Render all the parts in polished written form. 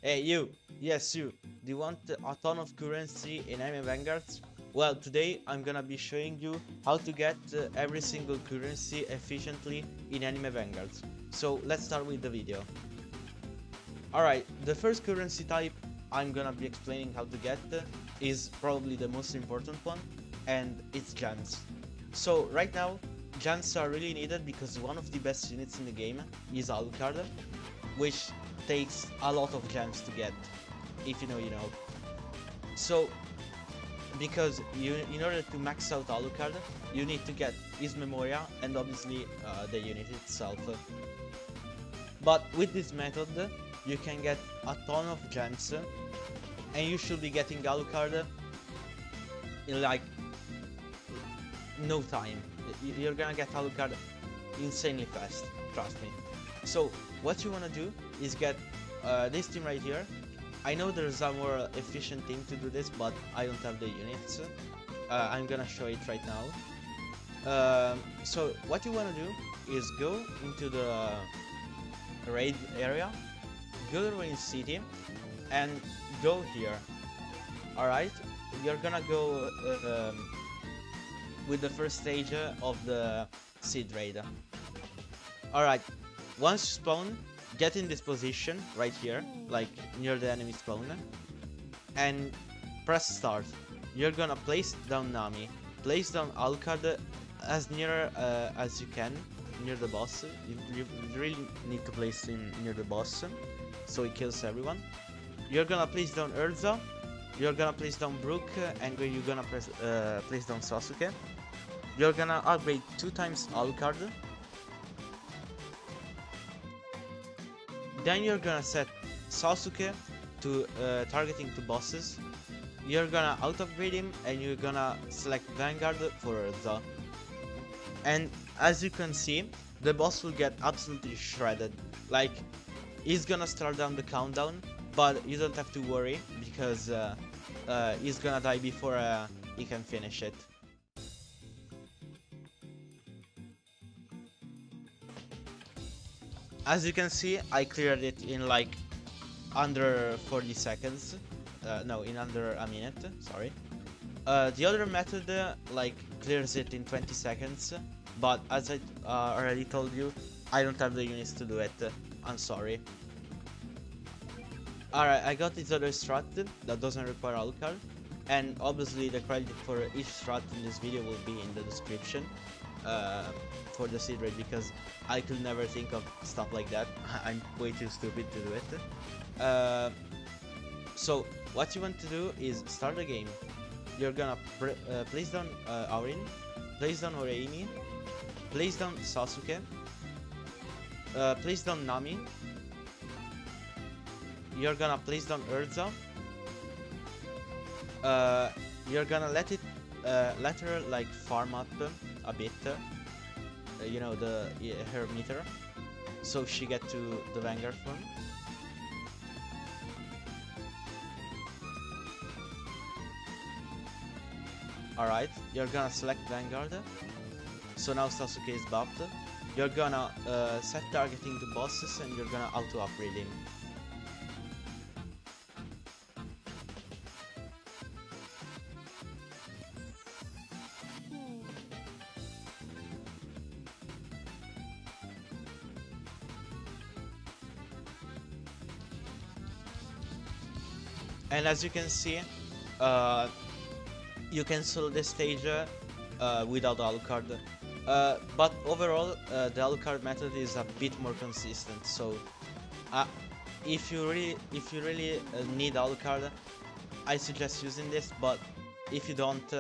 Hey you, yes you, do you want a ton of currency in Anime Vanguards? Well, today I'm gonna be showing you how to get every single currency efficiently in Anime Vanguards. So let's start with the video. Alright, the first currency type I'm gonna be explaining how to get is probably the most important one, and it's gems. So right now, gems are really needed because one of the best units in the game is Alucard, which takes a lot of gems to get. If you know, you know. So, because in order to max out Alucard, you need to get his Memoria and obviously the unit itself. But with this method, you can get a ton of gems, and you should be getting Alucard in like no time. You're gonna get Alucard insanely fast, trust me. So what you wanna do is get this team right here. I know there's a more efficient team to do this, but I don't have the units. I'm gonna show it right now. So what you wanna do is go into the raid area, go to raid city, and go here. Alright, you're gonna go with the first stage of the seed raid. Alright, once you spawn, get in this position right here, like near the enemy spawn, and press start. You're gonna place down Nami, place down Alucard as near as you can, near the boss. You really need to place him near the boss, so he kills everyone. You're gonna place down Urza, you're gonna place down Brook, and you're gonna place down Sasuke. You're gonna upgrade 2 times Alucard. Then you're gonna set Sasuke to targeting to bosses. You're gonna out-upgrade him and you're gonna select Vanguard for Urza. And as you can see, the boss will get absolutely shredded. Like, he's gonna start down the countdown, but you don't have to worry because he's gonna die before he can finish it. As you can see, I cleared it in like under 40 seconds. No, in under a minute, sorry. The other method like clears it in 20 seconds, but as I already told you, I don't have the units to do it. I'm sorry. Alright, I got this other strat that doesn't require Alucard, and obviously the credit for each strat in this video will be in the description for the seed raid, because I could never think of stuff like that. I'm way too stupid to do it. So what you want to do is start the game. You're gonna place down Aurin, place down Oreimi, place down Sasuke, place down Nami. You're gonna place down Urza. You're gonna let her like farm up a bit. You know, her meter, so she get to the Vanguard form. Alright, you're gonna select Vanguard. So now Sasuke is buffed. You're gonna set targeting to bosses and you're gonna auto-upgrade him. And as you can see, you can solo this stage without Alucard. But overall, the Alucard method is a bit more consistent. So, if you really need Alucard, I suggest using this. But if you don't,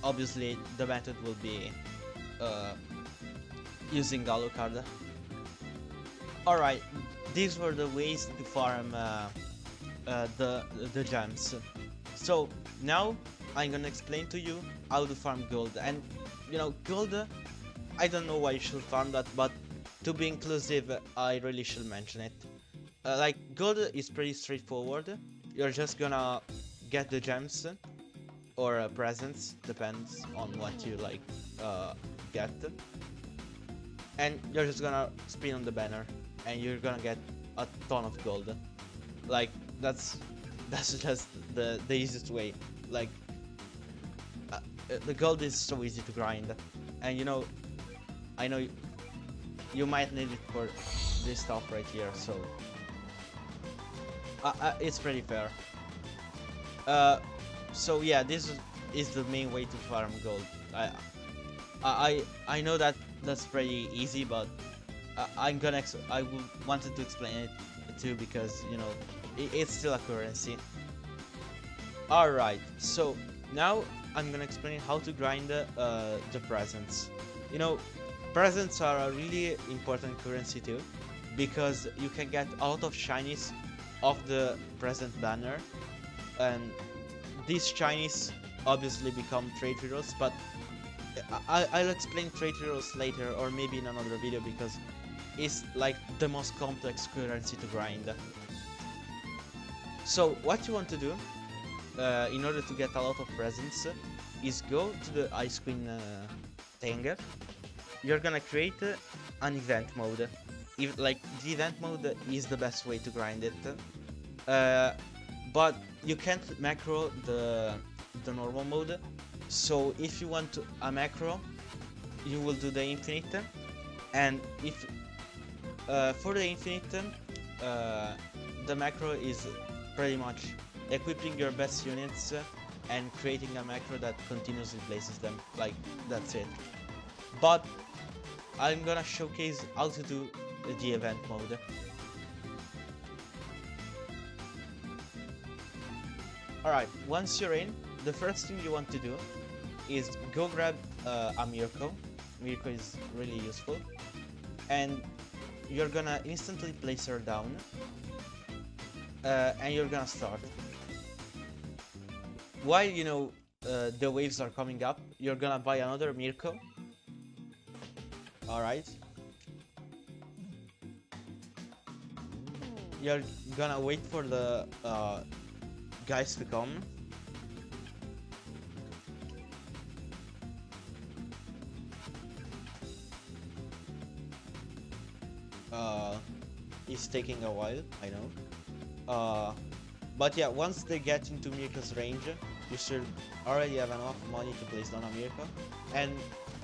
obviously the method will be using Alucard. Alright, these were the ways to farm the gems. So now I'm gonna explain to you how to farm gold. And you know, gold, I don't know why you should farm that, but to be inclusive, I really should mention it. Like, gold is pretty straightforward. You're just gonna get the gems or presents, depends on what you like get, and you're just gonna spin on the banner and you're gonna get a ton of gold. Like that's just the easiest way. Like the gold is so easy to grind, and you know, I know you might need it for this stuff right here, so it's pretty fair. So yeah, this is the main way to farm gold. I know that that's pretty easy, but I wanted to explain it too because you know it's still a currency. All right, so now I'm gonna explain how to grind the presents. You know, presents are a really important currency too, because you can get a lot of shinies off the present banner, and these shinies obviously become trade heroes, but I'll explain trade heroes later or maybe in another video because it's like the most complex currency to grind. So what you want to do in order to get a lot of presents is go to the ice queen thing. You're gonna create an event mode. Like the event mode is the best way to grind it, but you can't macro the normal mode. So if you want a macro, you will do the infinite, and if for the infinite, the macro is pretty much equipping your best units and creating a macro that continuously places them. Like that's it. But I'm gonna showcase how to do the event mode. Alright, once you're in, the first thing you want to do is go grab a Mirko. Mirko is really useful. And you're gonna instantly place her down. And you're gonna start. While you know the waves are coming up, you're gonna buy another Mirko. Alright. You're gonna wait for the guys to come. It's taking a while, I know. But yeah, once they get into Mirko's range, you should already have enough money to place down a Mirko, and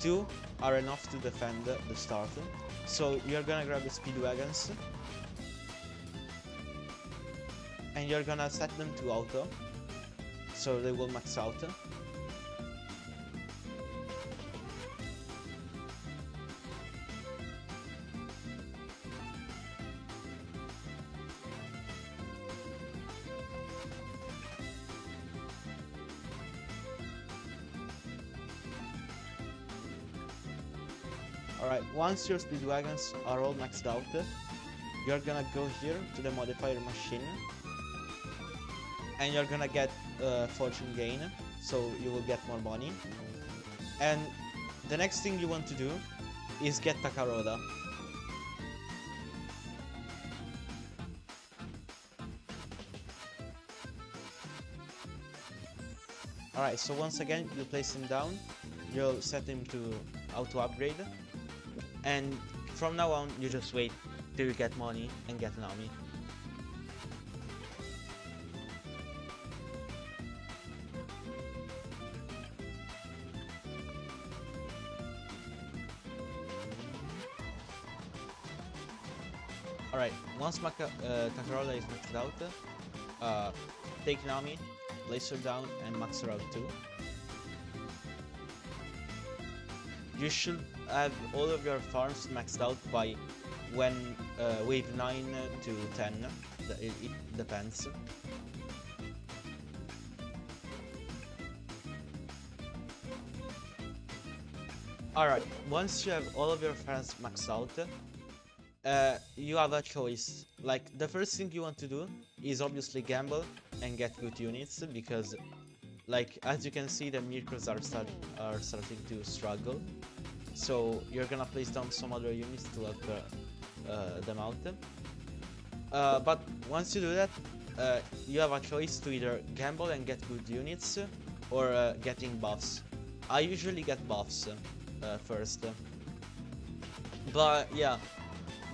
2 are enough to defend the start. So you're gonna grab the speedwagons, and you're gonna set them to auto, so they will max out. Alright, once your speedwagons are all maxed out, you're gonna go here to the modifier machine, and you're gonna get fortune gain, so you will get more money. And the next thing you want to do is get Takaroda. Alright, so once again you place him down, you'll set him to auto upgrade, and from now on you just wait till you get money and get an army. Alright, once Takaroda is maxed out, take Nami, place her down, and max her out too. You should have all of your farms maxed out by when wave 9 to 10, it depends. Alright, once you have all of your farms maxed out, you have a choice. Like, the first thing you want to do is obviously gamble and get good units, because like as you can see, the Mirkos are starting to struggle. So you're gonna place down some other units to help them out. But once you do that, you have a choice to either gamble and get good units, or getting buffs. I usually get buffs first. But yeah,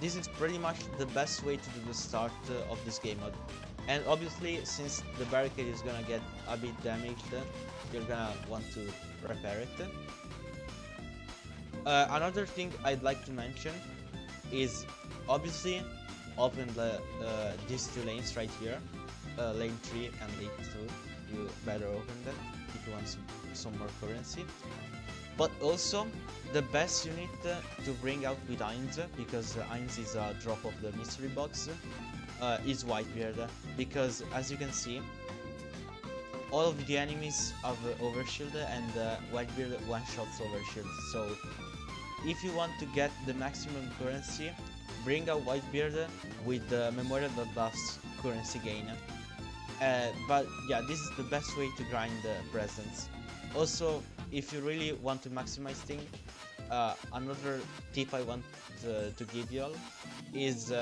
this is pretty much the best way to do the start of this game mode. And obviously, since the barricade is gonna get a bit damaged, you're gonna want to repair it. Another thing I'd like to mention is obviously open these two lanes right here, lane 3 and lane 2. You better open them if you want some more currency. But also, the best unit to bring out with Heinz, because Heinz is a drop of the mystery box, is Whitebeard, because as you can see, all of the enemies have overshield and Whitebeard one-shots overshield. So if you want to get the maximum currency, bring out Whitebeard with the memorial that does currency gain. But yeah, this is the best way to grind presents. Also, if you really want to maximize things, another tip I want to give you all is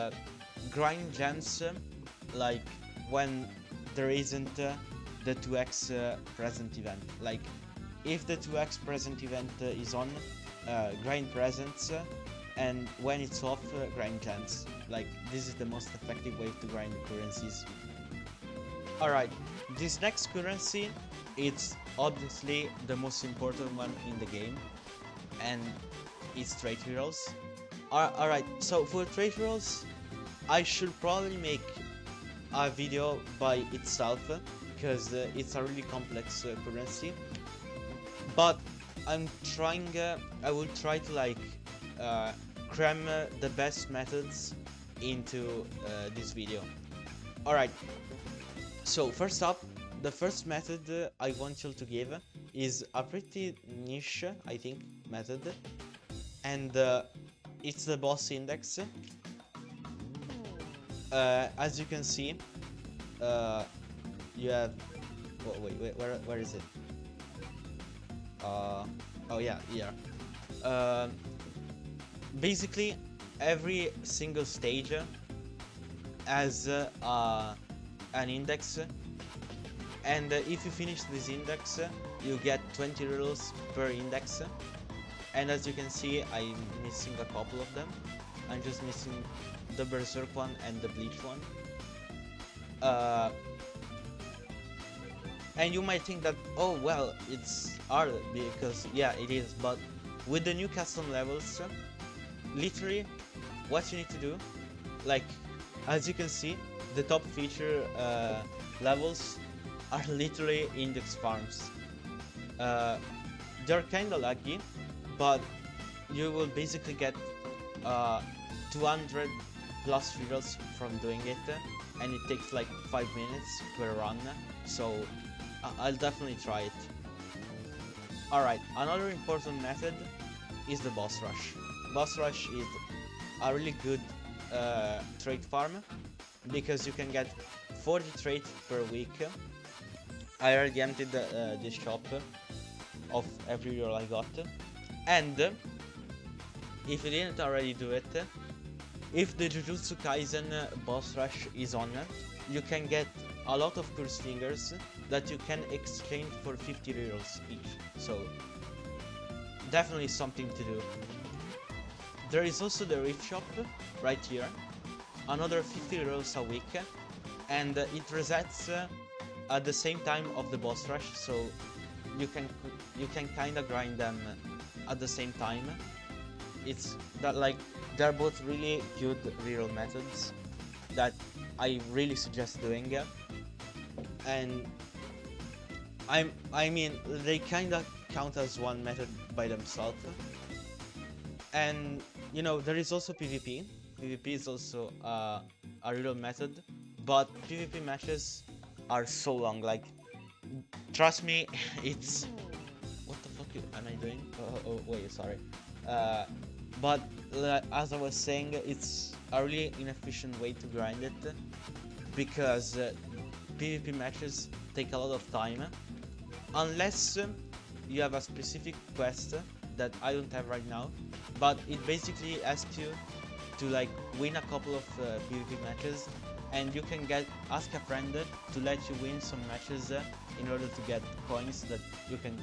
grind gems like when there isn't the 2x present event. Like if the 2x present event is on, grind presents, and when it's off, grind gems. Like this is the most effective way to grind the currencies. Alright, this next currency, it's obviously the most important one in the game, and it's trade heroes. Alright, so for trade heroes, I should probably make a video by itself, because it's a really complex currency. But I will try to like cram the best methods into this video. Alright, so first up, the first method I want you to give is a pretty niche, I think, method, and it's the boss index. As you can see, you have. Oh, wait, where is it? Oh yeah, here. Basically, every single stage has an index, and if you finish this index, you get 20 riddles per index. And as you can see, I'm missing a couple of them. I'm just missing the Berserk one and the Bleach one. And you might think that, oh well, it's hard, because yeah, it is, but with the new custom levels, literally what you need to do, like as you can see, the top feature levels are literally index farms. They're kinda laggy, but you will basically get 200 plus riddles from doing it, and it takes like 5 minutes per run, so I'll definitely try it. Alright, another important method is the boss rush. Boss rush is a really good trade farm, because you can get 40 trades per week. I already emptied this shop of every riddle I got, and if you didn't already do it, if the Jujutsu Kaisen boss rush is on, you can get a lot of curse fingers that you can exchange for 50 riddles each, so definitely something to do. There is also the Rift Shop right here, another 50 riddles a week, and it resets at the same time of the boss rush, so you can kinda grind them at the same time. It's that, like, they're both really good riddle methods that I really suggest doing, and I mean they kinda count as one method by themselves. And you know, there is also PvP. PvP is also a riddle method, but PvP matches are so long. Like, trust me, it's what the fuck am I doing? Oh wait, sorry. But as I was saying, it's a really inefficient way to grind it, because PvP matches take a lot of time, unless you have a specific quest that I don't have right now, but it basically asks you to like win a couple of PvP matches, and you can ask a friend to let you win some matches in order to get coins that you can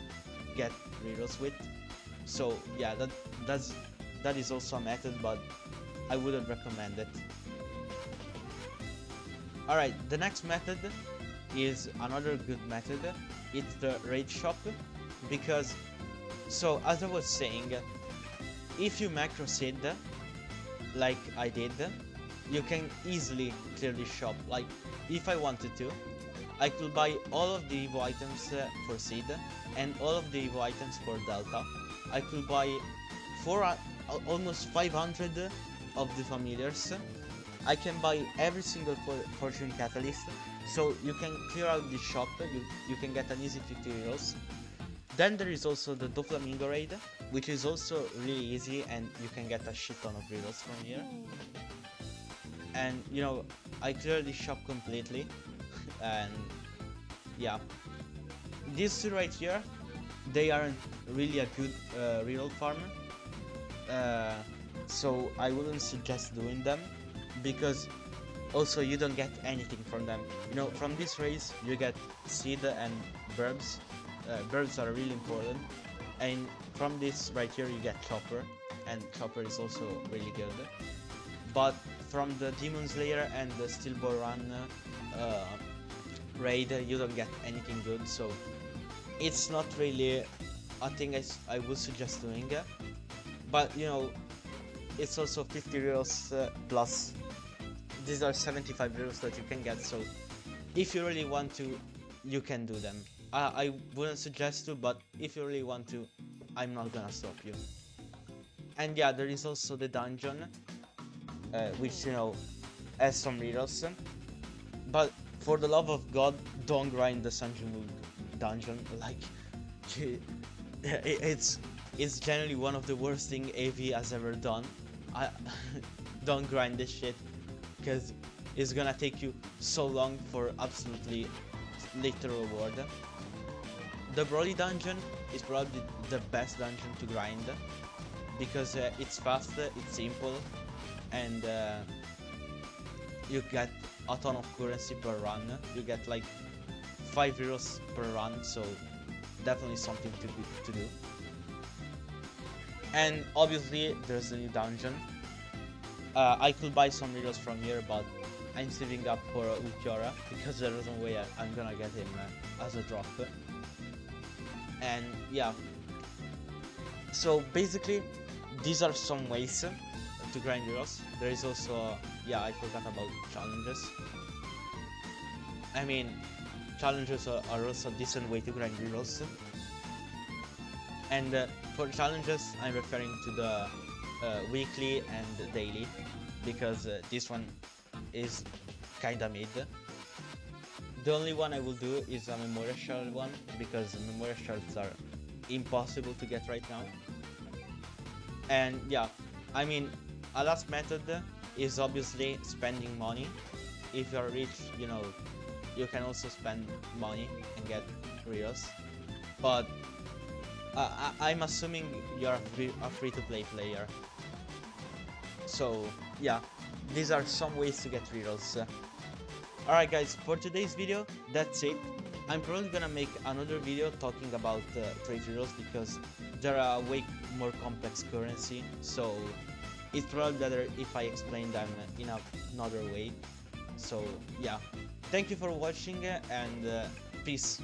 get riddles with. So yeah, that is also a method, but I wouldn't recommend it. Alright, the next method is another good method. It's the raid shop, because, so as I was saying, if you macro seed like I did, you can easily clear this shop. Like, if I wanted to, I could buy all of the Evo items for seed and all of the Evo items for Delta. I could buy almost 500 of the familiars. I can buy every single fortune catalyst, so you can clear out the shop. You can get an easy 50 euros. Then there is also the Doflamingo raid, which is also really easy, and you can get a shit ton of reels from here. And you know, I cleared the shop completely, and yeah, these two right here, they aren't really a good reroll farm, so I wouldn't suggest doing them, because also you don't get anything from them. You know, from this race you get seed and burbs. Burbs are really important, and from this right here you get chopper, and chopper is also really good. But from the Demon Slayer and the Steelball Run raid, you don't get anything good, so it's not really a thing I would suggest doing. But you know, it's also 50 reals plus. These are 75 euros that you can get, so if you really want to, you can do them. I wouldn't suggest to, but if you really want to, I'm not gonna stop you. And yeah, there is also the dungeon, which, you know, has some readers. But for the love of God, don't grind the Sanjimug dungeon. Like, it's generally one of the worst thing AV has ever done. Don't grind this shit, because it's gonna take you so long for absolutely little reward. The Broly dungeon is probably the best dungeon to grind, because it's fast, it's simple, and you get a ton of currency per run. You get like 5 euros per run, so definitely something to do. And obviously there's the new dungeon. I could buy some euros from here, but I'm saving up for Ulquiorra, because there is no way I'm gonna get him as a drop. And yeah, so basically these are some ways to grind euros. There is also, yeah, I forgot about challenges. I mean, challenges are also a decent way to grind euros. And for challenges, I'm referring to the weekly and daily, because this one is kinda mid. The only one I will do is a Memorial Shard one, because Memorial Shards are impossible to get right now. And yeah, I mean, a last method is obviously spending money. If you're rich, you know, you can also spend money and get reels. But I'm assuming you're a free-to-play player. So yeah, these are some ways to get reels. Alright guys, for today's video, that's it. I'm probably gonna make another video talking about trade reels, because they're a way more complex currency, so it's probably better if I explain them in another way. So yeah, thank you for watching, and peace.